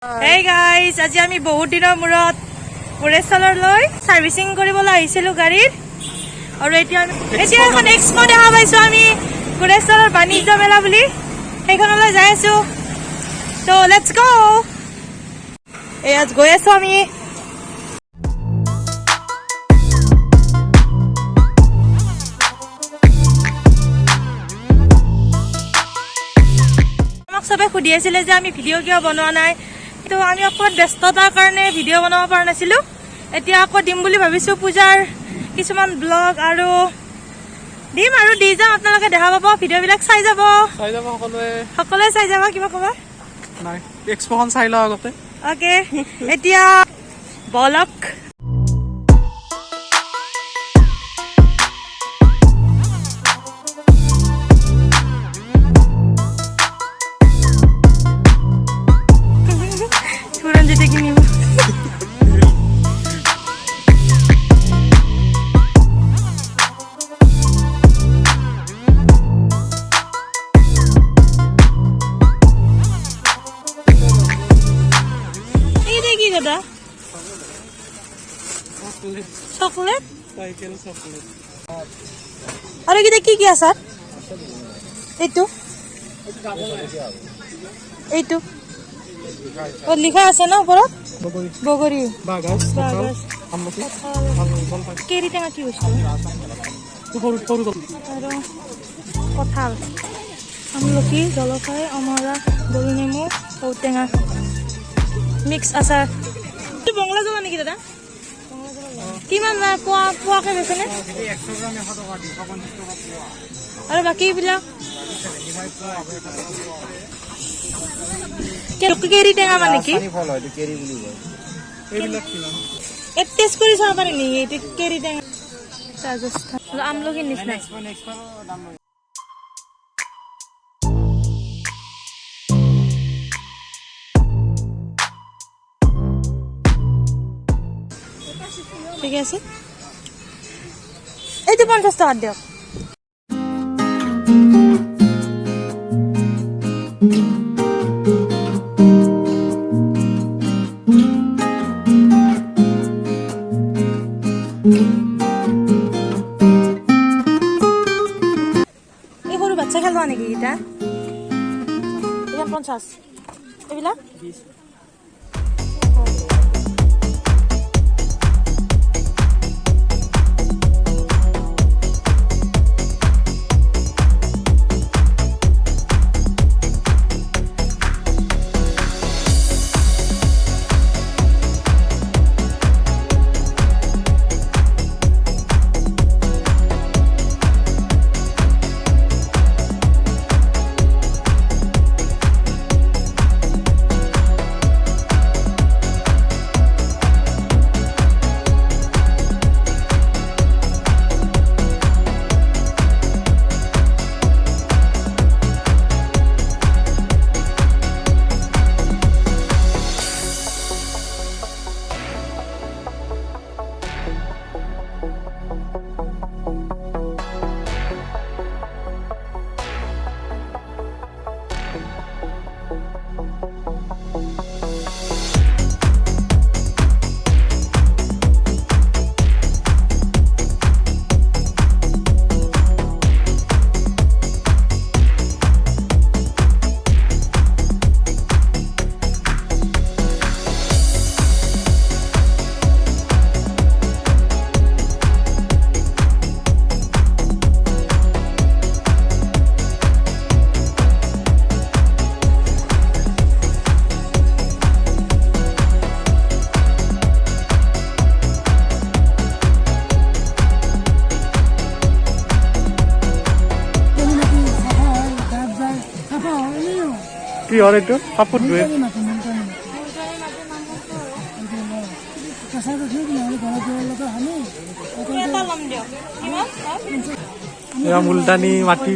Hey guys, আজি আমি বহুত দিনৰ মূৰত গোৰেশ্বৰলৈ সাৰ্ভিসিং কৰিবলৈ আহিছিলো গাড়ীৰ আৰু এতিয়া এখন এক্সপো দেখা পাইছো আমি গোৰেশ্বৰৰ বাণিজ্য মেলা বুলি সেইখনলৈ যাই আছো তো লেটস গো এয়াজ গৈ আছো আমি আমাক সবে খুদি আছিল যে আমি ভিডিও কিয় বনোৱা নাই তো আমি অকল ব্যস্ততাৰ কাৰণে ভিডিও বনাব পৰা নাছিলো এতিয়া আকৌ দিম বুলি ভাবিছো পূজাৰ কিছুমান ব্লগ আৰু দিম আৰু দি যাম আপোনালোকে দেখা পাব ভিডিও বিলাক চাই যাব সকলোৱে চাই যাব কিবা কবা নাই এক্সপোখন চাই লও আগতে ওকে এতিয়া বলক chocolate cycle chocolate আৰু কি কি আছে এইটো ও লিখা আছে না ওপৰত বগৰী বাগাস আমলকি কেৰি টেঙা কি বস্তু আৰু কঁঠাল আমলকি জলফাই অমৰা দৈ নেমু ঔটেঙা মিক্স আচাৰ এইটো বঙলা জ্বলা নেকি দাদা কিমান পোৱাকে বেছে নে 100 গ্ৰাম 100 টকা 250 টকা পোৱা আৰু বাকি বিলাক কেৰি টেঙা মানে কি ফল হয় কেৰি বুলি কয় এইবিলাক কিমান এক টেষ্ট কৰি চাব পাৰে নি এইটো কেৰি টেঙা ৰাজস্থান আমলকি নিচিনা নেক্সট দাম লয় ঠিক আছে এইটো 50 টাকা দিয়ক এই সৰু বাচ্চা খেলোৱা নেকি এটা এটা 50 এইবিলাক 20 কি আৰ একটু পাপড় দুয়ে মুলতানি মাটি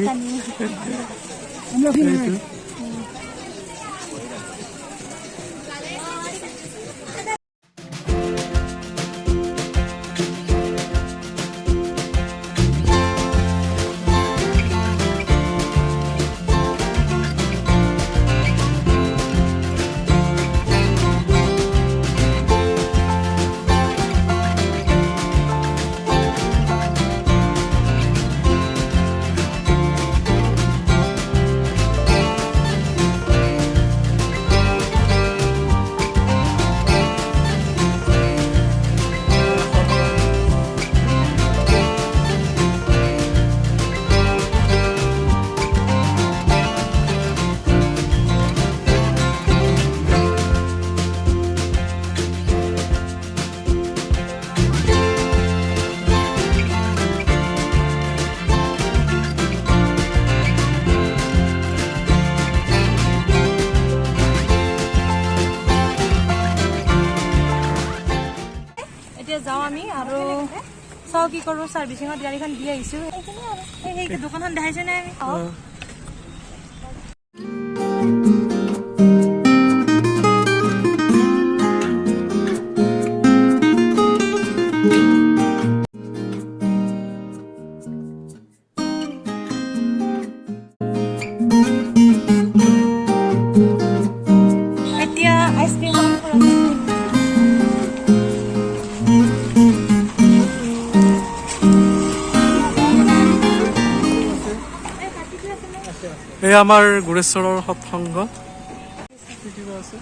যাওঁ আমি আৰু চাওঁ কি কৰোঁ ছাৰ্ভিচিঙত গাড়ীখন দি আহিছোঁ সেই দোকানখন দেখাইছে নাই আমি এতিয়া আইচক্ৰীম এই আমাৰ গোৰেশ্বৰৰ সৎসংগ কিবা আছে